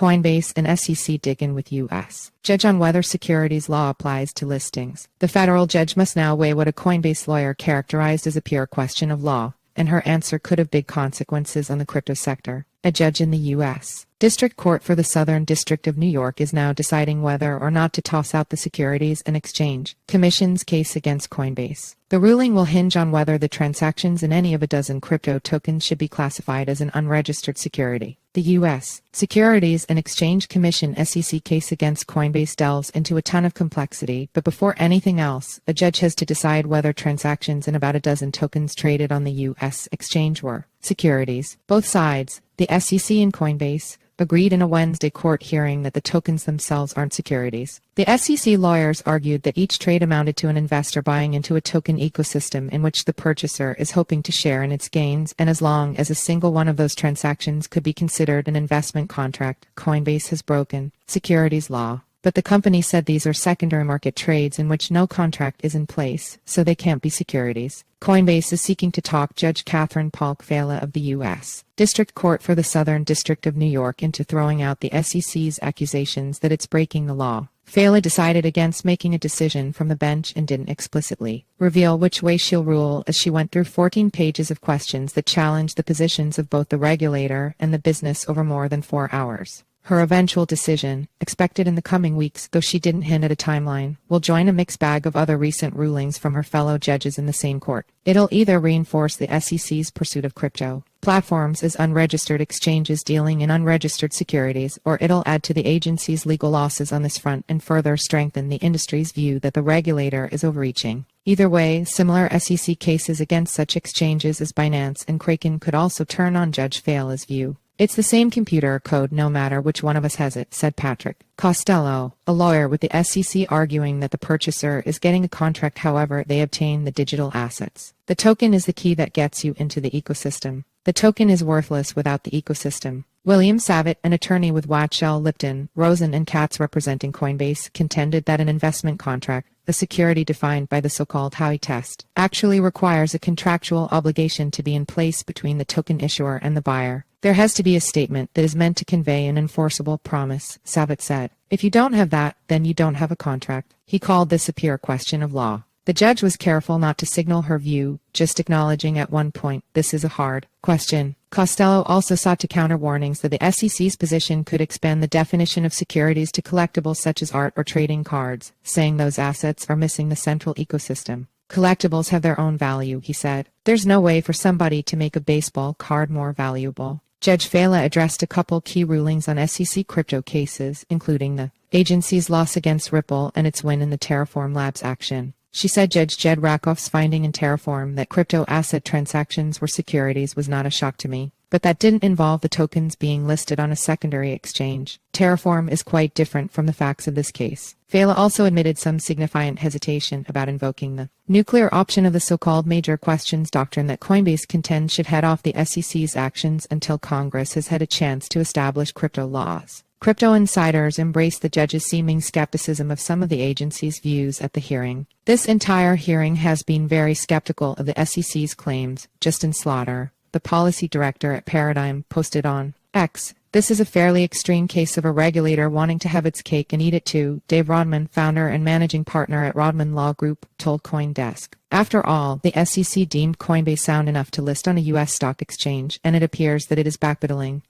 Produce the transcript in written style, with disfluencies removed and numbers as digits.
Coinbase and SEC dig in with U.S. judge on whether securities law applies to listings. The federal judge must now weigh what a Coinbase lawyer characterized as a pure question of law, and her answer could have big consequences on the crypto sector. A judge in the U.S. District Court for the Southern District of New York is now deciding whether or not to toss out the Securities and Exchange Commission's case against Coinbase. The ruling will hinge on whether the transactions in any of a dozen crypto tokens should be classified as an unregistered security. The U.S. Securities and Exchange Commission (SEC) case against Coinbase delves into a ton of complexity, but before anything else, a judge has to decide whether transactions in about a dozen tokens traded on the U.S. exchange were securities. Both sides, the SEC and Coinbase, agreed in a Wednesday court hearing that the tokens themselves aren't securities. The SEC lawyers argued that each trade amounted to an investor buying into a token ecosystem in which the purchaser is hoping to share in its gains, and as long as a single one of those transactions could be considered an investment contract, Coinbase has broken securities law. But the company said these are secondary market trades in which no contract is in place, so they can't be securities. Coinbase is seeking to talk Judge Catherine Polk-Fela of the U.S. District Court for the Southern District of New York into throwing out the SEC's accusations that it's breaking the law. Fela decided against making a decision from the bench and didn't explicitly reveal which way she'll rule as she went through 14 pages of questions that challenged the positions of both the regulator and the business over more than 4 hours. Her eventual decision, expected in the coming weeks, though she didn't hint at a timeline, will join a mixed bag of other recent rulings from her fellow judges in the same court. It'll either reinforce the SEC's pursuit of crypto platforms as unregistered exchanges dealing in unregistered securities, or it'll add to the agency's legal losses on this front and further strengthen the industry's view that the regulator is overreaching. Either way, similar SEC cases against such exchanges as Binance and Kraken could also turn on Judge Fela's view. It's the same computer code no matter which one of us has it, said Patrick Costello, a lawyer with the SEC, arguing that the purchaser is getting a contract however they obtain the digital assets. The token is the key that gets you into the ecosystem. The token is worthless without the ecosystem. William Savitt, an attorney with Watchell, Lipton, Rosen and Katz representing Coinbase, contended that an investment contract, a security defined by the so-called Howey test, actually requires a contractual obligation to be in place between the token issuer and the buyer. There has to be a statement that is meant to convey an enforceable promise, Savitt said. If you don't have that, then you don't have a contract. He called this a pure question of law. The judge was careful not to signal her view, just acknowledging at one point, this is a hard question. Costello also sought to counter warnings that the SEC's position could expand the definition of securities to collectibles such as art or trading cards, saying those assets are missing the central ecosystem. Collectibles have their own value, he said. There's no way for somebody to make a baseball card more valuable. Judge Fela addressed a couple key rulings on SEC crypto cases, including the agency's loss against Ripple and its win in the Terraform Labs action. She said Judge Jed Rakoff's finding in Terraform that crypto asset transactions were securities was not a shock to me, but that didn't involve the tokens being listed on a secondary exchange. Terraform is quite different from the facts of this case. Fela also admitted some significant hesitation about invoking the nuclear option of the so-called major questions doctrine that Coinbase contends should head off the SEC's actions until Congress has had a chance to establish crypto laws. Crypto insiders embraced the judge's seeming skepticism of some of the agency's views at the hearing. This entire hearing has been very skeptical of the SEC's claims, Justin Slaughter, the policy director at Paradigm, posted on X. This is a fairly extreme case of a regulator wanting to have its cake and eat it too, Dave Rodman, founder and managing partner at Rodman Law Group, told CoinDesk. After all, the SEC deemed Coinbase sound enough to list on a U.S. stock exchange, and it appears that it is backpedaling.